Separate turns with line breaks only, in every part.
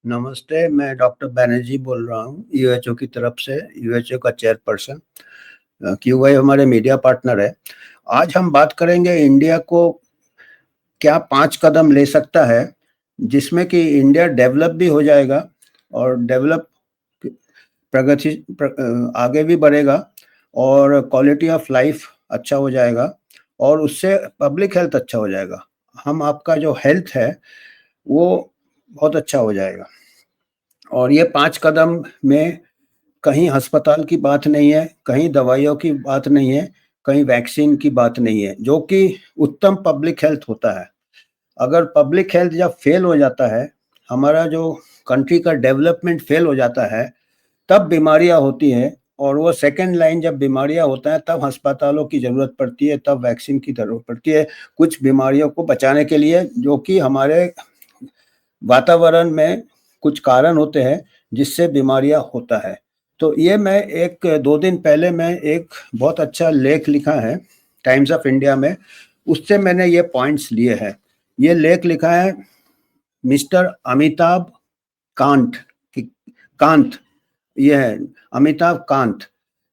नमस्ते, मैं डॉक्टर बैनर्जी बोल रहा हूँ, यूएचओ की तरफ से, यूएचओ का चेयरपर्सन। क्यूआई हमारे मीडिया पार्टनर है। आज हम बात करेंगे इंडिया को क्या 5 कदम ले सकता है, जिसमें कि इंडिया डेवलप भी हो जाएगा और आगे भी बढ़ेगा और क्वालिटी ऑफ लाइफ अच्छा हो जाएगा और उससे पब्लिक हेल्थ अच्छा हो जाएगा। हम आपका जो हेल्थ है, वो बहुत अच्छा हो जाएगा। और ये 5 कदम में कहीं अस्पताल की बात नहीं है, कहीं दवाइयों की बात नहीं है, कहीं वैक्सीन की बात नहीं है, जो कि उत्तम पब्लिक हेल्थ होता है। अगर पब्लिक हेल्थ जब फेल हो जाता है, हमारा जो कंट्री का डेवलपमेंट फेल हो जाता है, तब बीमारियां होती हैं और वो सेकंड लाइन जब बीमारियां होता है, तब अस्पतालों की ज़रूरत पड़ती है, तब वैक्सीन की ज़रूरत पड़ती है, कुछ बीमारियों को बचाने के लिए, जो कि हमारे वातावरण में कुछ कारण होते हैं जिससे बीमारियां होता है। तो ये मैं 1-2 दिन पहले मैं एक बहुत अच्छा लेख लिखा है टाइम्स ऑफ इंडिया में, उससे मैंने ये पॉइंट्स लिए हैं। ये लेख लिखा है मिस्टर अमिताभ कांत की कांत ये है अमिताभ कांत।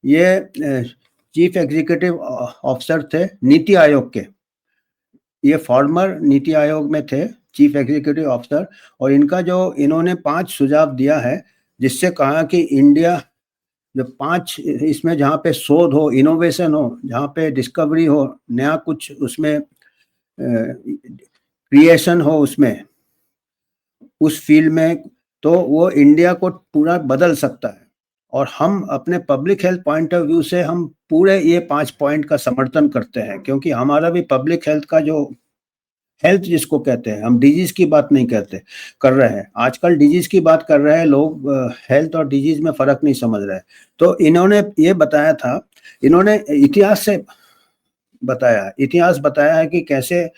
ये चीफ एग्जीक्यूटिव ऑफिसर थे नीति आयोग के। ये फॉर्मर नीति आयोग में थे, चीफ एग्जीक्यूटिव ऑफिसर। और इनका जो इन्होंने 5 सुझाव दिया है, जिससे कहा कि इंडिया जो 5 इसमें जहाँ पे शोध हो, इनोवेशन हो, जहाँ पे डिस्कवरी हो, नया कुछ उसमें क्रिएशन हो उसमें, उस फील्ड में, तो वो इंडिया को पूरा बदल सकता है। और हम अपने public health point of view से हम पूरे ये 5 पॉइंट का समर्थन करते हैं, क्योंकि हमारा भी पब्लिक हेल्थ का जो हेल्थ जिसको कहते हैं, हम डिजीज की बात नहीं कर रहे हैं। आजकल डिजीज की बात कर रहे हैं लोग, हेल्थ और डिजीज में फर्क नहीं समझ रहे। तो इन्होंने ये बताया था, इन्होंने इतिहास बताया है कि कैसे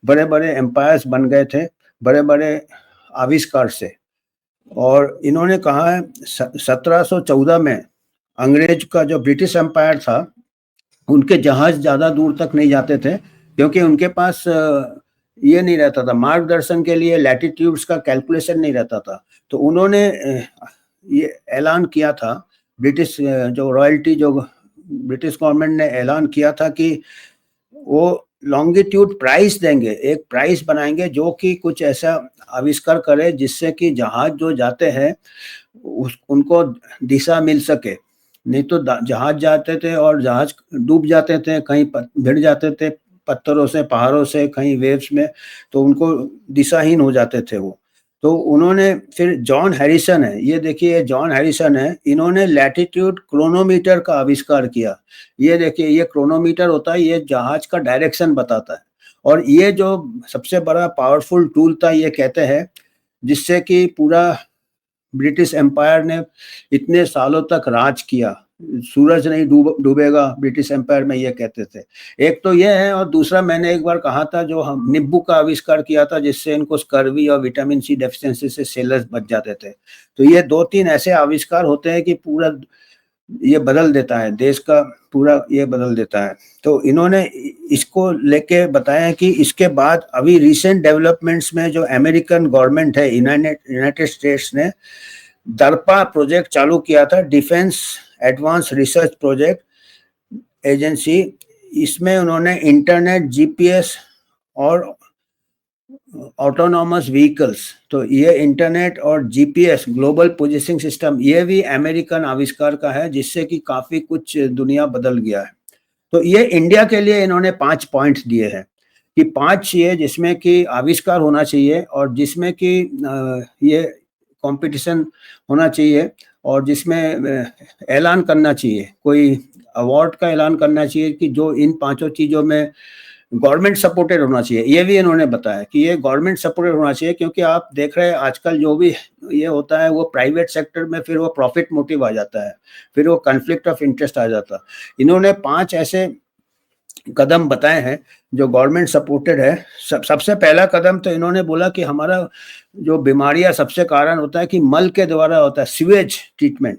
बड़े बड़े एम्पायर्स बन गए थे बड़े बड़े आविष्कार से। और इन्होंने कहा है 1714 में अंग्रेज का जो ब्रिटिश एम्पायर था, उनके जहाज ज्यादा दूर तक नहीं जाते थे, क्योंकि उनके पास ये नहीं रहता था, मार्गदर्शन के लिए लैटिट्यूड्स का कैलकुलेशन नहीं रहता था। तो उन्होंने ये ऐलान किया था, ब्रिटिश जो रॉयल्टी जो ब्रिटिश गवर्नमेंट ने ऐलान किया था कि वो लॉन्गिट्यूड प्राइस देंगे, एक प्राइस बनाएंगे जो कि कुछ ऐसा आविष्कार करे जिससे कि जहाज जो जाते हैं उनको दिशा मिल सके। नहीं तो जहाज जाते थे और जहाज डूब जाते थे, कहीं भिड़ जाते थे पत्थरों से, पहाड़ों से, कहीं वेव्स में, तो उनको दिशाहीन हो जाते थे वो। तो उन्होंने फिर जॉन हैरिसन है, ये देखिए जॉन हैरिसन है, इन्होंने लैटिट्यूड क्रोनोमीटर का आविष्कार किया। ये देखिए, ये क्रोनोमीटर होता है, ये जहाज का डायरेक्शन बताता है। और ये जो सबसे बड़ा पावरफुल टूल था, ये कहते हैं, जिससे कि पूरा ब्रिटिश एम्पायर ने इतने सालों तक राज किया। सूरज नहीं डूबेगा ब्रिटिश एम्पायर में, ये कहते थे। एक तो ये है, और दूसरा मैंने एक बार कहा था, जो हम नींबू का आविष्कार किया था, जिससे इनको स्कर्वी और विटामिन सी डेफिशिएंसी से सेलर्स बच जाते थे। तो ये 2-3 ऐसे आविष्कार होते हैं कि पूरा ये बदल देता है देश का, पूरा ये बदल देता है। तो इन्होंने इसको लेके बताया कि इसके बाद अभी रिसेंट डेवलपमेंट्स में जो अमेरिकन गवर्नमेंट है, यूनाइटेड स्टेट्स ने दरपा प्रोजेक्ट चालू किया था, defence advance research project agency. इसमें उन्होंने इंटरनेट, जीपीएस और ऑटोनॉमस व्हीकल्स, तो ये इंटरनेट और जीपीएस, ग्लोबल पोजीशनिंग सिस्टम, ये भी अमेरिकन आविष्कार का है, जिससे कि काफी कुछ दुनिया बदल गया है। तो ये इंडिया के लिए इन्होंने 5 पॉइंट्स दिए हैं कि 5 ये जिसमें कि आविष्कार होना चाहिए, और जिसमें कि ये कंपटीशन होना चाहिए, और जिसमें ऐलान करना चाहिए, कोई अवार्ड का ऐलान करना चाहिए कि जो इन 5 चीज़ों में गवर्नमेंट सपोर्टेड होना चाहिए। ये भी इन्होंने बताया कि ये गवर्नमेंट सपोर्टेड होना चाहिए, क्योंकि आप देख रहे हैं आजकल जो भी ये होता है, वो प्राइवेट सेक्टर में फिर वो प्रॉफिट मोटिव आ जाता है, फिर वो कन्फ्लिक्ट ऑफ इंटरेस्ट आ जाता है। इन्होंने 5 ऐसे कदम बताए हैं जो गवर्नमेंट सपोर्टेड है। सबसे पहला कदम तो इन्होंने बोला कि हमारा जो बीमारियां सबसे कारण होता है कि मल के द्वारा होता है, sewage treatment.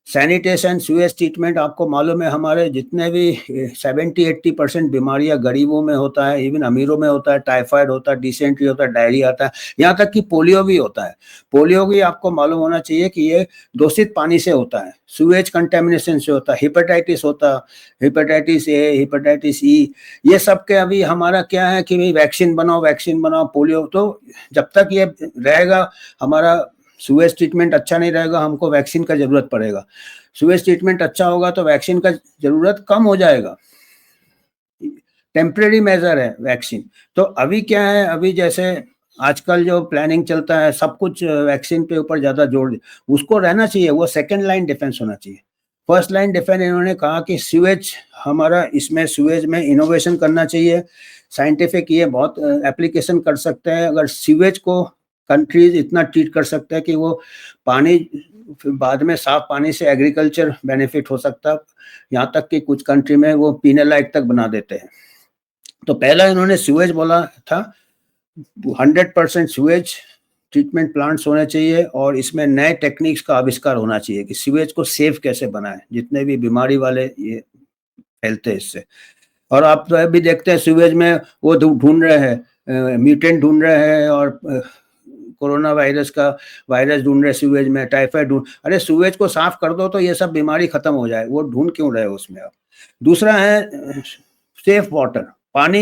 Sanitation, sewage treatment, आपको मालूम है हमारे जितने भी 70-80% बीमारियां गरीबों में होता है, इवन अमीरों में होता है, टाइफाइड होता है, डिसेंट्री होता है, डायरिया आता है, यहाँ तक कि पोलियो भी होता है। पोलियो भी आपको मालूम होना चाहिए कि ये दूषित पानी से होता है, सीवेज कंटेमिनेशन से होता है। हेपेटाइटिस होता है, हेपेटाइटिस ए, हेपेटाइटिस ई, ये सब के अभी हमारा क्या है कि भाई वैक्सीन बनाओ पोलियो। तो जब तक ये रहेगा, हमारा सीवेज ट्रीटमेंट अच्छा नहीं रहेगा, हमको वैक्सीन का जरूरत पड़ेगा। सीवेज ट्रीटमेंट अच्छा होगा तो वैक्सीन का जरूरत कम हो जाएगा। टेम्परेरी मेजर है वैक्सीन। तो अभी क्या है, अभी जैसे आजकल जो प्लानिंग चलता है, सब कुछ वैक्सीन पे ऊपर ज्यादा जोर उसको रहना चाहिए, वो सेकेंड लाइन डिफेंस होना चाहिए। फर्स्ट लाइन डिफेंस इन्होंने कहा कि सीवेज हमारा, इसमें सीवेज में इनोवेशन करना चाहिए, साइंटिफिक ये बहुत एप्लीकेशन कर सकते हैं। अगर सीवेज को कंट्रीज इतना ट्रीट कर सकते हैं कि वो पानी फिर बाद में साफ पानी से एग्रीकल्चर बेनिफिट हो सकता है, यहाँ तक कि कुछ कंट्री में वो पीने लायक तक बना देते हैं। तो पहला इन्होंने सीवेज बोला था, 100% सीवेज ट्रीटमेंट प्लांट्स होने चाहिए और इसमें नए टेक्निक्स का आविष्कार होना चाहिए कि सीवेज को सेफ कैसे बनाए, जितने भी बीमारी वाले ये फैलते हैं इससे। और आप तो अभी देखते हैं सीवेज में वो ढूंढ रहे हैं, म्यूटेंट ढूंढ रहे हैं, और कोरोना वायरस का वायरस ढूंढ रहे सीवेज में, टाइफाइड ढूंढ। अरे सीवेज को साफ कर दो तो ये सब बीमारी खत्म हो जाए, वो ढूंढ क्यों रहे उसमें आप। दूसरा है सेफ वाटर, पानी,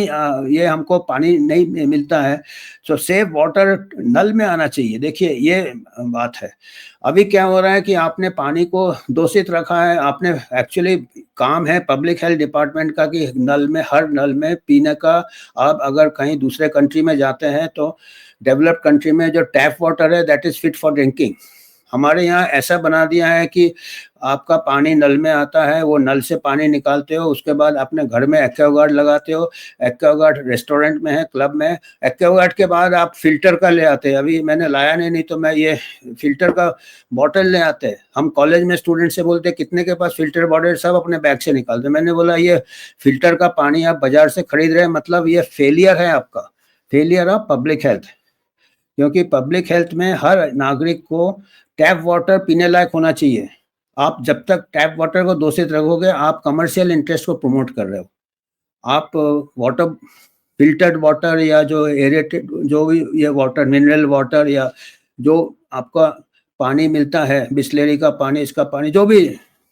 ये हमको पानी नहीं मिलता है, तो सेफ वाटर नल में आना चाहिए। देखिए ये बात है, अभी क्या हो रहा है कि आपने पानी को दूषित रखा है। आपने एक्चुअली काम है पब्लिक हेल्थ डिपार्टमेंट का कि नल में, हर नल में पीने का, आप अगर कहीं दूसरे कंट्री में जाते हैं तो डेवलप्ड कंट्री में जो टैप वाटर है that is fit for drinking. हमारे यहाँ ऐसा बना दिया है कि आपका पानी नल में आता है, वो नल से पानी निकालते हो, उसके बाद अपने घर में एक्वागार्ड लगाते हो, एक्वागार्ड रेस्टोरेंट में है, क्लब में है, एक्वागार्ड के बाद आप फिल्टर का ले आते हैं। अभी मैंने लाया नहीं तो मैं ये फिल्टर का बॉटल ले आते हैं। हम कॉलेज में स्टूडेंट से बोलते कितने के पास फिल्टर बॉटल, सब अपने बैग से निकालते। मैंने बोला ये फिल्टर का पानी आप बाजार से खरीद रहे हैं, मतलब ये फेलियर है आपका, फेलियर ऑफ पब्लिक हेल्थ। क्योंकि पब्लिक हेल्थ में हर नागरिक को टैप वाटर पीने लायक होना चाहिए। आप जब तक टैप वाटर को दूषित रखोगे, आप कमर्शियल इंटरेस्ट को प्रमोट कर रहे हो। आप वाटर, फिल्टर्ड वाटर या जो एरेटेड, जो भी ये वाटर, मिनरल वाटर या जो आपका पानी मिलता है, बिस्लेरी का पानी, इसका पानी, जो भी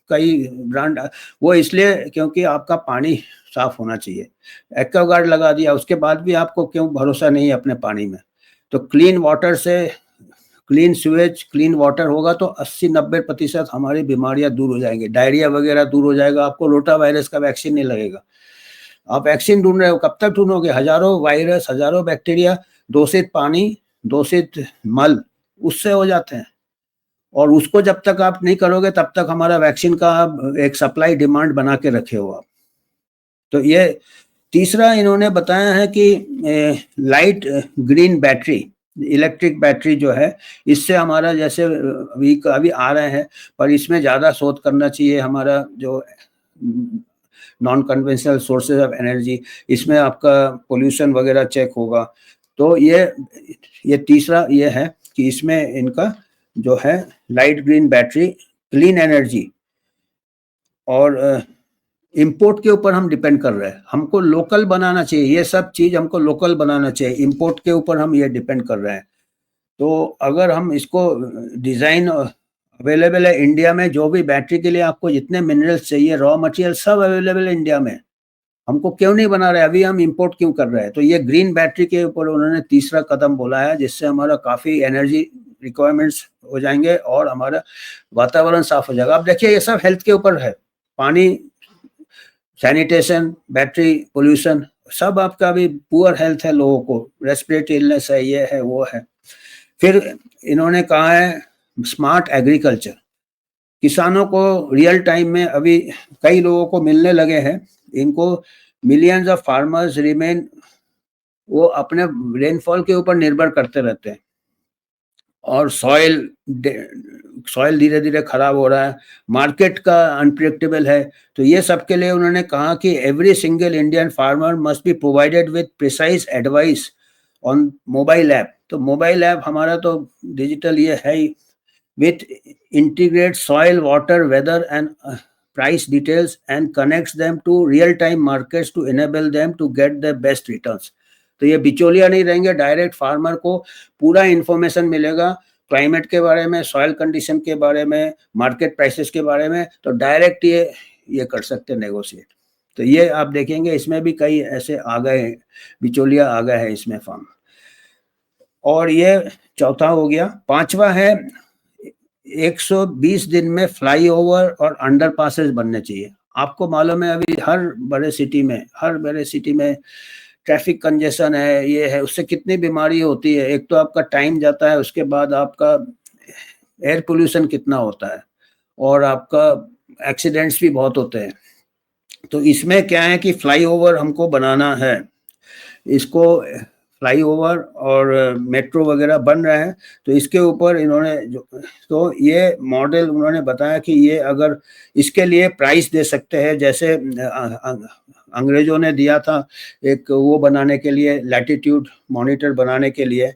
कई ब्रांड, वो इसलिए क्योंकि आपका पानी साफ होना चाहिए। एक्वागार्ड लगा दिया, उसके बाद भी आपको क्यों भरोसा नहीं है अपने पानी में। तो क्लीन वाटर से, क्लीन सीवेज, क्लीन वाटर होगा तो 80-90% हमारी बीमारियां दूर हो जाएंगी, डायरिया वगैरह दूर हो जाएगा। आपको रोटा वायरस का वैक्सीन नहीं लगेगा। आप वैक्सीन ढूंढ रहे हो, कब तक ढूंढोगे? हजारों वायरस, हजारों बैक्टीरिया दूषित पानी, दूषित मल, उससे हो जाते हैं। और उसको जब तक आप नहीं करोगे तब तक हमारा वैक्सीन का एक सप्लाई डिमांड बना के रखे हो आप। तो ये तीसरा इन्होंने बताया है कि light green battery, electric battery जो है, इससे हमारा जैसे अभी आ रहे हैं, पर इसमें ज़्यादा शोध करना चाहिए। हमारा जो non conventional sources of energy, इसमें आपका पोल्यूशन वगैरह चेक होगा। तो ये तीसरा ये है कि इसमें इनका जो है light green battery, clean energy, और इंपोर्ट के ऊपर हम डिपेंड कर रहे हैं। हमको लोकल बनाना चाहिए, ये सब चीज हमको लोकल बनाना चाहिए। इंपोर्ट के ऊपर हम ये डिपेंड कर रहे हैं। तो अगर हम इसको डिजाइन अवेलेबल है इंडिया में, जो भी बैटरी के लिए आपको जितने मिनरल्स चाहिए, रॉ मटेरियल सब अवेलेबल है इंडिया में, हमको क्यों नहीं बना रहे? अभी हम इंपोर्ट क्यों कर रहे हैं? तो ये ग्रीन बैटरी के ऊपर उन्होंने तीसरा कदम बोला है, जिससे हमारा काफी एनर्जी रिक्वायरमेंट्स हो जाएंगे और हमारा वातावरण साफ हो जाएगा। अब देखिए ये सब हेल्थ के ऊपर है, पानी, सैनिटेशन, बैटरी, पोल्यूशन, सब आपका अभी पुअर हेल्थ है, लोगों को रेस्पिरेटरी इलनेस है, ये है वो है। फिर इन्होंने कहा है स्मार्ट एग्रीकल्चर, किसानों को रियल टाइम में अभी कई लोगों को मिलने लगे हैं, इनको मिलियंस ऑफ फार्मर्स रिमेन, वो अपने रेनफॉल के ऊपर निर्भर करते रहते हैं, और सॉइल धीरे धीरे खराब हो रहा है, मार्केट का अनप्रेडिक्टेबल है। तो ये सब के लिए उन्होंने कहा कि every single Indian farmer must be provided with precise advice on mobile app. तो मोबाइल ऐप हमारा तो डिजिटल ये है ही, with integrate soil, water, weather and price details and connects them to real time markets to enable them to get the best returns. तो ये बिचौलिया नहीं रहेंगे, डायरेक्ट फार्मर को पूरा इंफॉर्मेशन मिलेगा क्लाइमेट के बारे में, सॉइल कंडीशन के बारे में, मार्केट प्राइसेस के बारे में, तो डायरेक्ट ये कर सकते हैं नेगोशिएट। तो ये आप देखेंगे इसमें भी कई ऐसे आ गए, बिचौलिया आ गए हैं इसमें फार्म। और ये चौथा हो गया। पांचवा है 120 दिन में फ्लाईओवर और अंडरपासेस बनने चाहिए। आपको मालूम है अभी हर बड़े सिटी में ट्रैफिक कंजेशन है, ये है, उससे कितनी बीमारी होती है। एक तो आपका टाइम जाता है, उसके बाद आपका एयर पोल्यूशन कितना होता है और आपका एक्सीडेंट्स भी बहुत होते हैं। तो इसमें क्या है कि फ्लाईओवर हमको बनाना है, इसको फ्लाईओवर और मेट्रो वगैरह बन रहा है। तो इसके ऊपर इन्होंने तो ये मॉडल उन्होंने बताया कि ये अगर इसके लिए प्राइस दे सकते हैं, जैसे अंग्रेजों ने दिया था एक वो बनाने के लिए, लैटिट्यूड मॉनिटर बनाने के लिए।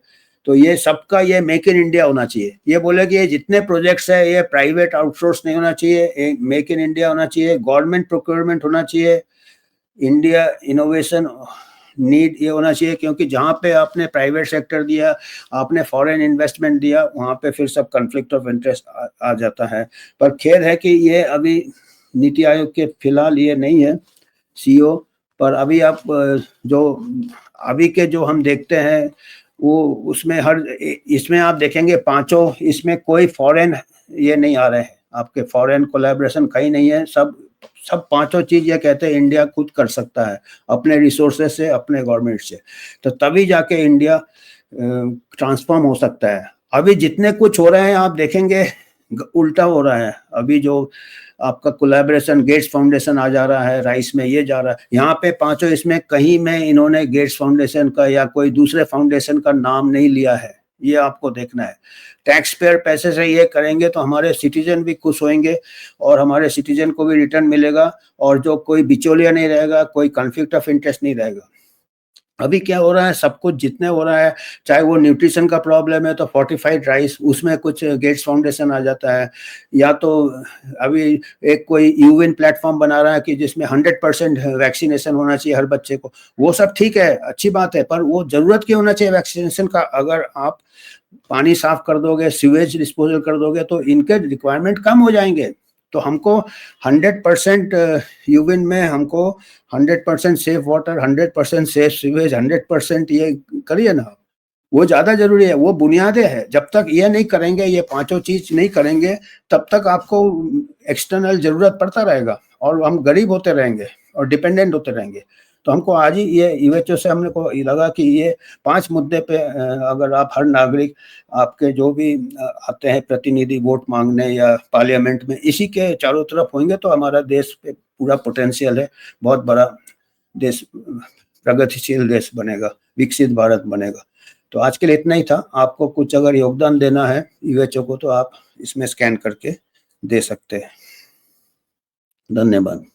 तो ये सबका ये मेक इन इंडिया होना चाहिए। ये बोले कि ये जितने प्रोजेक्ट्स है ये प्राइवेट आउटसोर्स नहीं होना चाहिए, मेक इन इंडिया होना चाहिए, गवर्नमेंट प्रोक्योरमेंट होना चाहिए, इंडिया इनोवेशन नीड ये होना चाहिए। क्योंकि जहाँ पे आपने प्राइवेट सेक्टर दिया, आपने फॉरेन इन्वेस्टमेंट दिया, वहाँ पे फिर सब कॉन्फ्लिक्ट ऑफ इंटरेस्ट आ जाता है। पर खेद है कि ये अभी नीति आयोग के फिलहाल ये नहीं है सीईओ। पर अभी आप जो अभी के जो हम देखते हैं वो उसमें इसमें आप देखेंगे पांचों, इसमें कोई फॉरेन ये नहीं आ रहे हैं, आपके फॉरेन कोलैबोरेशन कहीं नहीं है। सब पांचों चीज ये कहते हैं इंडिया खुद कर सकता है अपने रिसोर्सेज से, अपने गवर्नमेंट से। तो तभी जाके इंडिया ट्रांसफॉर्म हो सकता है। अभी जितने कुछ हो रहे हैं आप देखेंगे उल्टा हो रहा है। अभी जो आपका कोलैबोरेशन गेट्स फाउंडेशन आ जा रहा है, राइस में ये जा रहा है, यहाँ पे पांचों इसमें कहीं में इन्होंने गेट्स फाउंडेशन का या कोई दूसरे फाउंडेशन का नाम नहीं लिया है। ये आपको देखना है। टैक्स पेयर पैसे से ये करेंगे तो हमारे सिटीजन भी खुश होंगे और हमारे सिटीजन को भी रिटर्न मिलेगा और जो कोई बिचौलिया नहीं रहेगा, कोई कॉन्फ्लिक्ट ऑफ इंटरेस्ट नहीं रहेगा। अभी क्या हो रहा है, सब कुछ जितने हो रहा है, चाहे वो न्यूट्रिशन का प्रॉब्लम है तो फोर्टिफाइड राइस, उसमें कुछ गेट्स फाउंडेशन आ जाता है। या तो अभी एक कोई यूएन प्लेटफॉर्म बना रहा है कि जिसमें 100% वैक्सीनेशन होना चाहिए हर बच्चे को। वो सब ठीक है, अच्छी बात है, पर वो जरूरत क्यों होना चाहिए वैक्सीनेशन का? अगर आप पानी साफ कर दोगे, सीवेज डिस्पोजल कर दोगे तो इनके रिक्वायरमेंट कम हो जाएंगे। तो हमको 100% यूविन में हमको 100% सेफ वाटर, 100% सेफ सीवेज, 100% ये करिए ना, वो ज़्यादा जरूरी है। वो बुनियादें है। जब तक ये नहीं करेंगे, ये पांचों चीज नहीं करेंगे, तब तक आपको एक्सटर्नल जरूरत पड़ता रहेगा और हम गरीब होते रहेंगे और डिपेंडेंट होते रहेंगे। तो हमको आज ही ये यूएचओ से हमने को लगा कि ये 5 मुद्दे पे अगर आप हर नागरिक, आपके जो भी आते हैं प्रतिनिधि वोट मांगने या पार्लियामेंट में, इसी के चारों तरफ होंगे तो हमारा देश पे पूरा पोटेंशियल है, बहुत बड़ा देश, प्रगतिशील देश बनेगा, विकसित भारत बनेगा। तो आज के लिए इतना ही था। आपको कुछ अगर योगदान देना है यूएचओ को तो आप इसमें स्कैन करके दे सकते हैं। धन्यवाद।